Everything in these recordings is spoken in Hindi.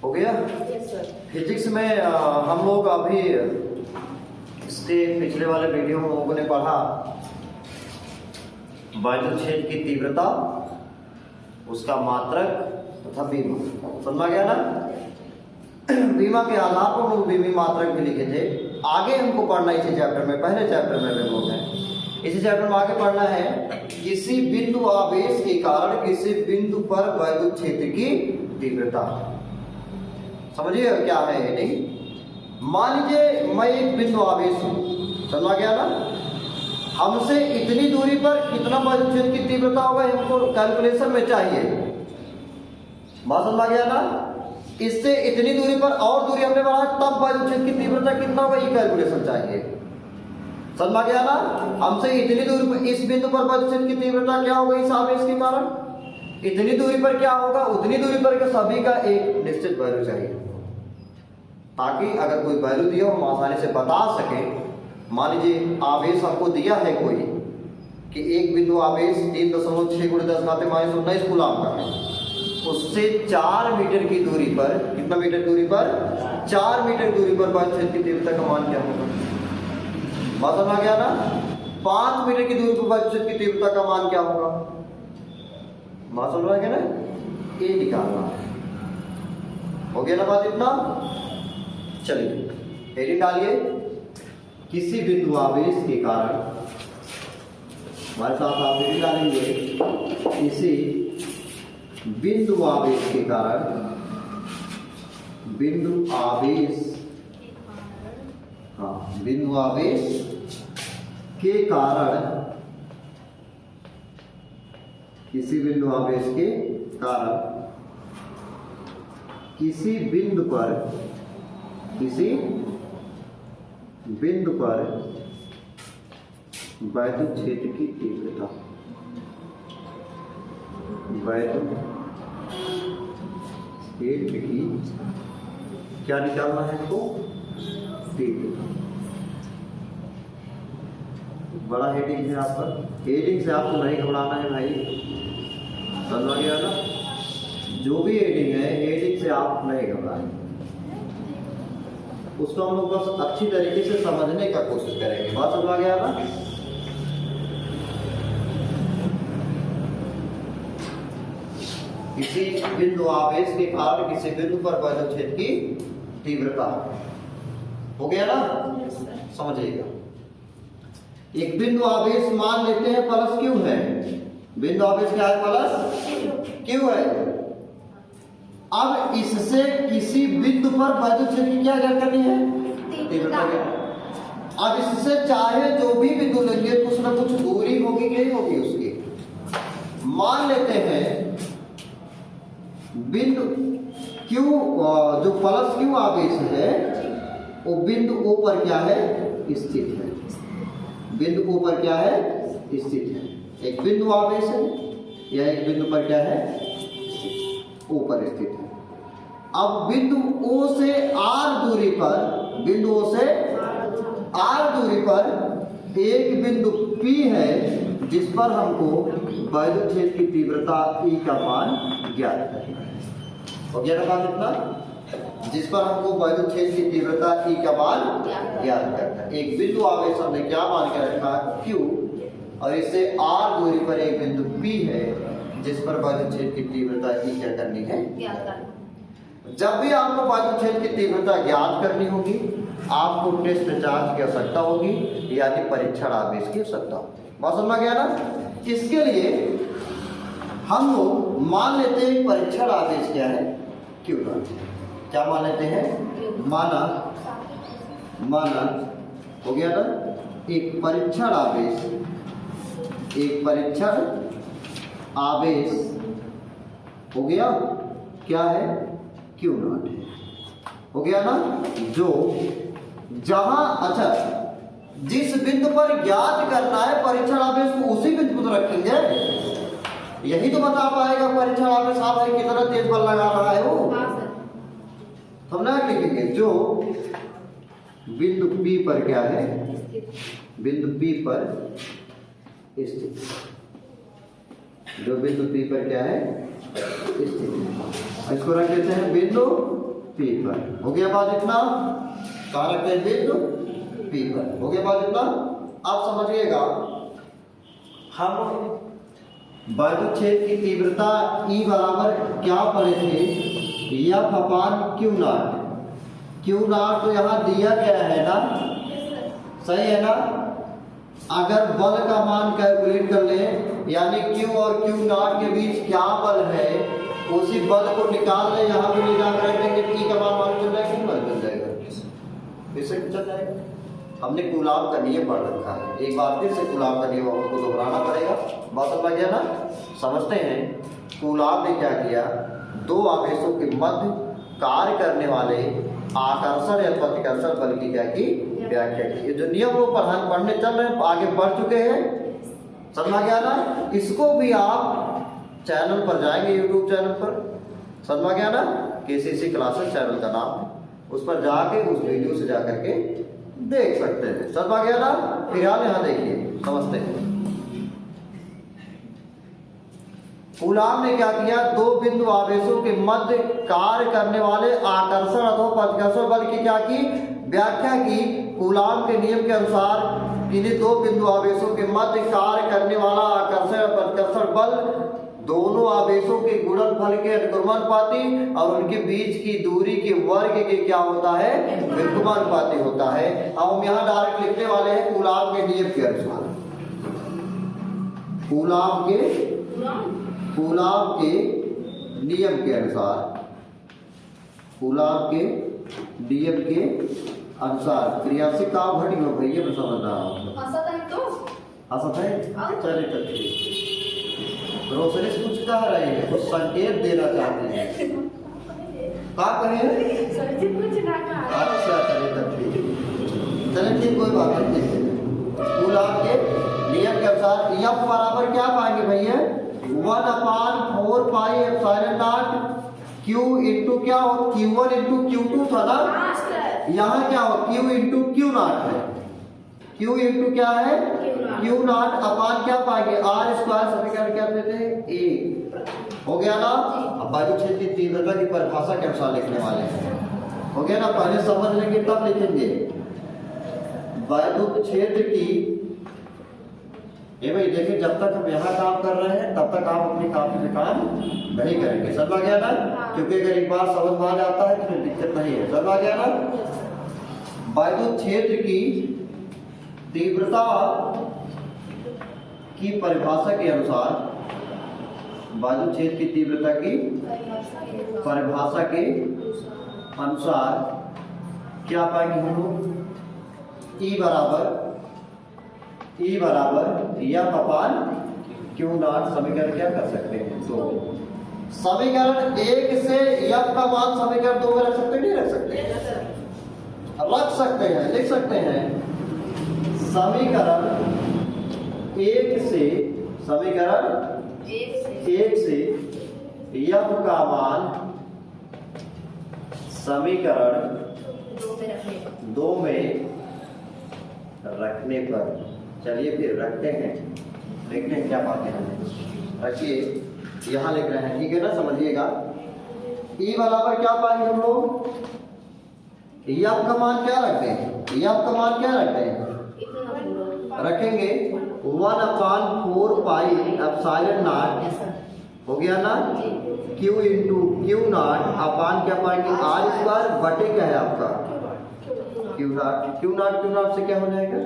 हो गया। फिजिक्स में हम लोग अभी इसके पिछले वाले वीडियो में लोगों ने पढ़ा वैद्युत क्षेत्र की तीव्रता, उसका मात्रक तथा बीमा। समझा गया ना। बीमा के आधार पर हम लोग बीमी मात्रक भी लिखे थे। आगे हमको पढ़ना इसी चैप्टर में, पहले चैप्टर में हम लोग हैं, इसी चैप्टर में आगे पढ़ना है किसी बिंदु आवेश के कारण किसी बिंदु पर वैद्युत क्षेत्र की तीव्रता। समझिए क्या है हेडिंग। मान लीजिए मैं एक बिंदु आवेश हूं, समझा गया ना। हमसे इतनी दूरी पर कितना वैद्युत क्षेत्र की तीव्रता होगा हमको कैलकुलेशन में चाहिए। बात समझा गया ना। इससे इतनी दूरी पर और दूरी हमने बढ़ा तब वैद्युत क्षेत्र की तीव्रता कितना होगा ये कैलकुलेशन चाहिए। समझा गया ना। हमसे इतनी दूरी पर इस बिंदु पर वैद्युत क्षेत्र की तीव्रता क्या होगा इस आवेश के कारण, इतनी दूरी पर क्या होगा, उतनी दूरी पर के सभी का एक निश्चित वैल्यू चाहिए, ताकि अगर कोई वैल्यू दिया हम आसानी से बता सके। मान लीजिए आवेश हमको दिया है कोई कि एक बिंदु आवेश 3.6 × 10⁻⁻19 कूलम का है, उससे 4 मीटर की दूरी पर, कितना मीटर दूरी पर, 4 मीटर दूरी पर वैद्युत क्षेत्र की तीव्रता का मान क्या होगा। बात समझ आ गया ना। 5 मीटर की दूरी पर वैद्युत क्षेत्र की तीव्रता का मान क्या होगा। बात समझ आ गया ना। ये निकालना हो गया ना बात इतना। चलिए हेडिंग डालिए किसी बिंदु आवेश के कारण, हमारे साथ आप हेडिंग डालेंगे किसी बिंदु आवेश के कारण, बिंदु आवेश, हाँ बिंदु आवेश के कारण, किसी बिंदु आवेश के कारण किसी बिंदु पर, किसी बिंदु पर वैद्युत क्षेत्र की तीव्रता, वैद्युत क्षेत्र की क्या निकालना है इसको, तीव्रता। बड़ा हेडिंग है आपका, हेडिंग से आपको नहीं घबराना है भाई, समझ गया ना। जो भी हेडिंग है हेडिंग से आप नहीं घबराएंगे, उसको हम लोग बस अच्छी तरीके से समझने का कोशिश करेंगे। बात समझ आ गया ना। किसी बिंदु आवेश के कारण किसी बिंदु पर वैद्युत क्षेत्र की तीव्रता हो गया ना। समझिएगा, एक बिंदु आवेश मान लेते हैं प्लस क्यू है, बिंदु आवेश क्या है, प्लस क्यू है। अब इससे किसी बिंदु पर वैद्युत क्षेत्र की क्या करनी है, तीव्रता। अब इससे चाहे जो भी बिंदु लेंगे कुछ ना कुछ दूरी होगी कि नहीं होगी उसकी। मान लेते हैं बिंदु क्यू, जो प्लस क्यू आवेश है वो बिंदु ओ पर क्या है, स्थित है। बिंदु ओ पर क्या है, स्थित है। एक बिंदु आवेश है, यह एक बिंदु पर क्या है, ओ पर स्थित है। अब बिंदु ओ से आर दूरी पर, बिंदु ओ से आर दूरी पर एक बिंदु P है जिस पर हमको वैद्युत क्षेत्र की तीव्रता E का मान ज्ञात करना है। हो गया ना बात इतना। जिस पर हमको वैद्युत क्षेत्र की तीव्रता E का मान ज्ञात करना है। एक बिंदु आवेश हमने क्या मान के रखा, Q, और इससे R दूरी पर एक बिंदु P है जिस पर वैद्युत क्षेत्र की तीव्रता E क्या करनी है, ज्ञात करनी। जब भी आपको वैद्युत क्षेत्र की तीव्रता ज्ञात करनी होगी आपको टेस्ट चार्ज की आवश्यकता होगी, यानी परीक्षण आवेश की आवश्यकता होगी। बात समझ गया ना। इसके लिए हम लोग मान लेते हैं परीक्षण आवेश क्या है, क्यू नॉट। क्या मान लेते हैं, माना हो गया ना। एक परीक्षण आवेश, एक परीक्षण आवेश हो गया क्या है, क्यू नॉट है। हो गया ना। जो जहां, अच्छा जिस बिंदु पर ज्ञात करना है परीक्षण आवेश को उसी बिंदु पर रखेंगे, यही तो बता पाएगा परीक्षण आवेश आवेश कितना तेज बल लगा रहा है वो। हम ना लिखेंगे जो बिंदु P पर क्या है, बिंदु P पर स्थित। जो बिंदु P पर क्या है स्थित। इसको रख देते हैं बिंदु P पर। हो गया बात इतना। कहाँ रखते हैं? बिंदु P पर। हो गया बात इतना। आप समझिएगा, हम वैद्युत क्षेत्र की तीव्रता E बराबर क्या पढ़े थे? F upon Q not. Q not तो यहाँ दिया गया है ना, सही है ना। अगर बल का मान कैलकुलेट कर ले, यानी Q और Q नॉट के बीच क्या बल है, उसी बल को निकाल ले, यहाँ पे ले जाकर रख देंगे, E का मान मालूम चल जाएगा, Q मालूम चल जाएगा, इससे चल जाएगा। हमने कूलाम का नियम पढ़ रखा है, एक बार फिर से कूलाम का नियम हमको दोहराना पड़ेगा। बात समझ गया ना? समझते हैं। कूलाम ने क्या किया? दो आवेशों के मध्य कार्य करने वाले आकर्षण या प्रतिकर्षण बल की क्या की व्याख्या की। ये जो नियम वो पढ़ने चल रहे हैं, आगे बढ़ चुके हैं, समझ गया ना? इसको भी आप चैनल पर जाएंगे, यूट्यूब चैनल पर, समझ गया ना? KCC क्लासेस चैनल का नाम है, उस पर जाके उस वीडियो से जाकर के देख सकते हैं, समझ गया ना? फिलहाल यहाँ देखिए, समझते हैं। कूलाम ने क्या किया? दो बिंदु आवेशों के मध्य कार्य करने वाले आकर्षण अथवा प्रतिकर्षण बल की क्या की व्याख्या की। कूलाम के नियम के अनुसार इन्हीं दो बिंदु आवेशों के मध्य कार्य करने वाला आकर्षण और प्रतिकर्षण बल दोनों आवेशों के गुणनफल के अनुक्रमानुपाती और उनके बीच की दूरी के वर्ग के क्या होता है? व्युत्क्रमानुपाती होता है। अब हम यहाँ डायरेक्ट लिखने वाले हैं कूलाम के नियम के अनुसार। कूलाम के नियम के अनुसार, कूलाम के नियम के अनुसार क्रिया से काम घटी हो भैया, मैं समझ रहा हूँ। असत है, चलिए तो ठीक। रोशनी कुछ कह रही है, कुछ संकेत देना चाहते हैं, क्या कहें? अच्छा चलिए तो ठीक, चलिए ठीक, कोई बात नहीं। कूलाम के नियम के अनुसार F बराबर क्या पाएंगे भैया? 1/4 pi epsilon not Q into क्या हो? Q1 इंटू Q2 था ना, यहाँ क्या हो? Q इंटू Q नॉट है। Q इंटू क्या है? Q नॉट अपान क्या पाएंगे? R स्क्वायर समीकरण क्या देते हैं? A। हो गया ना? अब वैद्युत क्षेत्र की तीव्रता की परिभाषा के अनुसार लिखने वाले हैं। हो गया ना? पहले समझ लेंगे तब लिखेंगे। वैद्युत क्षेत्र की, ये भाई देखिए, जब तक हम यहाँ काम कर रहे हैं तब तक आप अपनी कॉपी में काम नहीं करेंगे, समझ गया ना? क्योंकि अगर एक बार समझ में आ जाता है तो फिर दिक्कत नहीं है, समझ गया ना? वैद्युत क्षेत्र की तीव्रता की परिभाषा के अनुसार, वैद्युत क्षेत्र की तीव्रता की परिभाषा के अनुसार क्या पाएंगे हम लोग? E बराबर F अपान Q नॉट। समीकरण क्या कर सकते हैं? तो समीकरण 1 से F का मान समीकरण 2 में रख सकते हैं, नहीं रख सकते? रख सकते हैं, लिख सकते हैं। समीकरण 1 से F का मान समीकरण 2 में रखने पर, चलिए फिर रखते हैं, देखते हैं क्या बातें हैं। रखिए, यहाँ लिख रहे हैं, ठीक है ना? समझिएगा। E बराबर क्या पाएंगे हम लोग? F का मान क्या रखते हैं? F का मान क्या रखते हैं? रखेंगे 1/4 पाई एप्सिलॉन नॉट। हो गया ना? Q इंटू Q नॉट अपान क्या पाएंगे? R स्क्वायर बटे क्या है आपका? Q नॉट से क्या हो जाएगा?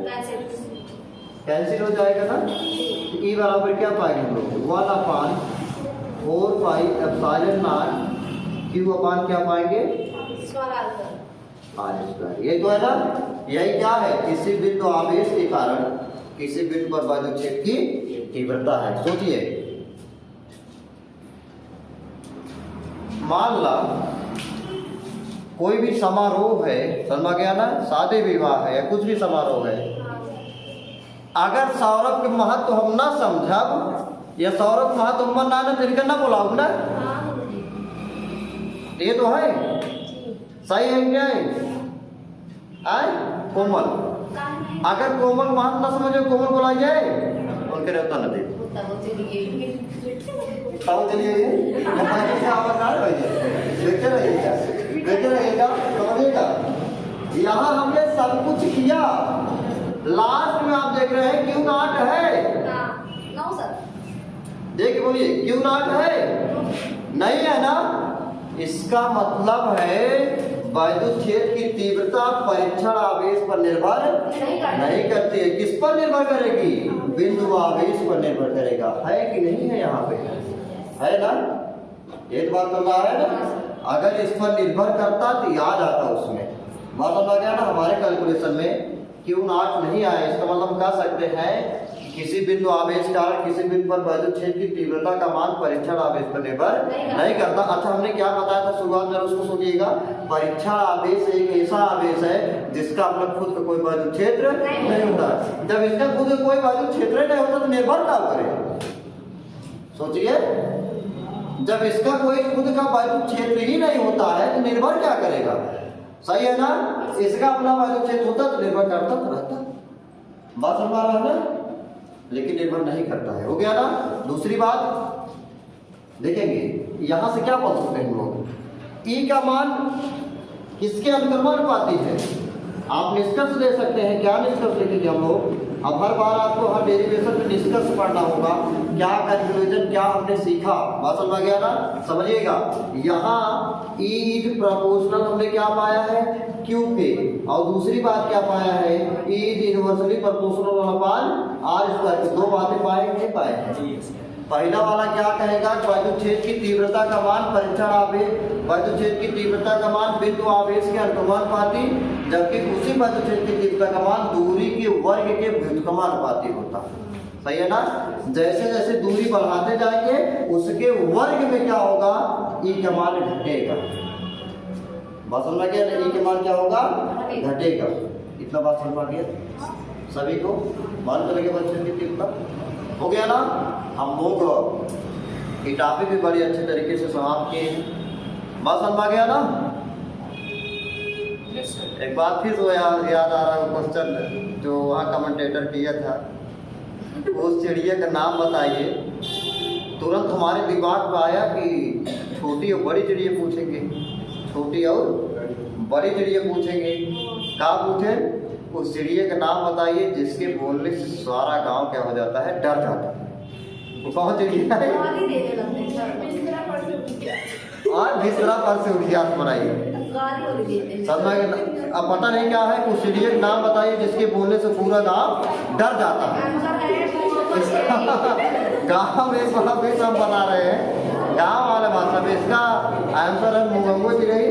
कैंसिल हो जाएगा ना? तो E बराबर क्या पाएंगे हम लोग? 1/4 पाई एप्सिलॉन नॉट Q अपान क्या पाएंगे? R square. ये तो है ना? यही क्या है? किसी बिंदु आवेश के कारण किसी बिंदु पर वैद्युत क्षेत्र की तीव्रता है। सोचिए, मान ला कोई भी समारोह है, समझ गया ना? शादी विवाह है या कुछ भी समारोह है, अगर सौरभ के महत्व हम ना समझब या सौरभ महत्व हम ना तरीका ना बोलाऊ ना, ये तो है, सही है क्या है? आए कोमल, अगर कोमल महत्व ना समझे, कोमल बोला जाए उनके रहता न दे। देखते रहिएगा, समझिएगा। यहाँ हमने सब कुछ किया, लास्ट में आप देख रहे हैं क्यों नॉट है। No sir. देखिए बोलिए, क्यों नॉट है? नहीं है ना। इसका मतलब है वैद्युत क्षेत्र की तीव्रता परीक्षण आवेश पर निर्भर नहीं करती है। किस पर निर्भर करेगी? बिंदु आवेश पर निर्भर करेगा। है कि नहीं है? यहाँ पे है ना, एक बात तो है ना। अगर इस पर निर्भर करता तो याद आता उसमें, बात समझ गया ना। हमारे कैलकुलेशन में क्यू नॉट नहीं आया, इसका मतलब हम कह सकते हैं किसी बिंदु आवेश का किसी बिंदु पर वैद्युत क्षेत्र की तीव्रता का मान परीक्षण आवेश पर निर्भर नहीं करता। अच्छा, हमने क्या बताया था शुरुआत में, उसको सोचिएगा। परीक्षण आवेश एक ऐसा आवेश है जिसका अपना खुद का कोई वैद्युत क्षेत्र नहीं होता। जब इसका खुद का कोई वैद्युत क्षेत्र नहीं होता तो निर्भर क्या करे? सोचिए, जब इसका कोई खुद का वैद्युत क्षेत्र ही नहीं होता है तो निर्भर क्या करेगा? सही है ना। इसका अपना वैद्युत क्षेत्र होता तो निर्भर करता तो रहता। बात समझ रहा है ना, लेकिन निर्भर नहीं करता है। हो गया ना। दूसरी बात देखेंगे, यहां से क्या बोल सकते हैं हम लोग, ई का मान किसके अनुक्रमानुपाती है? आप निष्कर्ष ले सकते हैं। क्या निष्कर्ष लिखेंगे हम लोग? अब हर बार आपको हर डेरिवेशन में निष्कर्ष पढ़ना होगा, क्या कंक्लूजन, क्या हमने सीखा। बात समझ गया ना, समझिएगा। यहाँ ई इज प्रोपोर्शनल हमने क्या पाया है? क्यू के। और दूसरी बात क्या पाया है? E is inversely proportional upon R square के। दो बातें पाए नहीं पाए हैं। पहला वाला क्या कहेगा? वैद्युत क्षेत्र की तीव्रता का मान परीक्षण आवेश, वैद्युत क्षेत्र की तीव्रता का मान बिंदु आवेश के अनुक्रमानुपाती, जबकि उसी वैद्युत क्षेत्र की तीव्रता का मान दूरी के वर्ग के व्युत्क्रमानुपाती होता है। सही है ना। जैसे जैसे दूरी बढ़ाते जाएंगे उसके वर्ग में क्या होगा? ई का मान घटेगा। बात समझ गया? ई का मान क्या होगा? घटेगा। इतना बात समझ गया सभी को? मान करेंगे बच्चों की तीव्रता। हो गया ना। हम लोग ये टॉपिक भी बड़ी अच्छे तरीके से समाप्त किए हैं। बात समझ गया ना। एक बात फिर तो याद आ रहा है, क्वेश्चन जो वहाँ कमेंटेटर किया था, उस चिड़िया का नाम बताइए। तुरंत हमारे दिमाग में आया कि छोटी और बड़ी चिड़िया पूछेंगे, छोटी और बड़ी चिड़िया पूछेंगे। क्या पूछे? उस चिड़िया का नाम बताइए जिसके बोलने से सारा गांव क्या हो जाता है? डर जाता है। वो कौन चिड़िया है? और बिस्तरा पर से उठी हाथ बनाइए। अब पता नहीं क्या है। उस चिड़िया का नाम बताइए जिसके बोलने से पूरा गांव डर जाता है। गांव में सब बना रहे हैं, गांव वाले भाषा में। इसका आंसर है मुगंगो चिड़ई।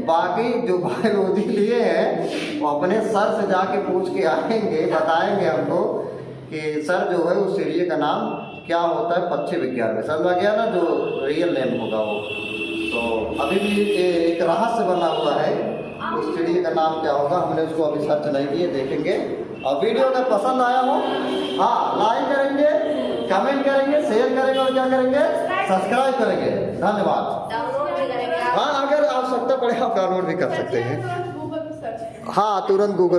बाकी जो बायोलॉजी लिए हैं वो अपने सर से जाके पूछ के आएंगे, बताएंगे हमको कि सर जो है उस चिड़िया का नाम क्या होता है पक्षी विज्ञान में। समझ आ गया ना, जो रियल नेम होगा वो। तो अभी भी एक रहस्य बना हुआ है, उस चिड़िया का नाम क्या होगा। हमने उसको अभी सर्च नहीं किए, देखेंगे। और वीडियो अगर पसंद आया हो, हाँ, लाइक करेंगे, कमेंट करेंगे, शेयर करेंगे और क्या करेंगे? सब्सक्राइब करेंगे। धन्यवाद। हाँ, अगर आवश्यकता पड़े आप डाउनलोड भी कर सकते हैं। हाँ, तुरंत गूगल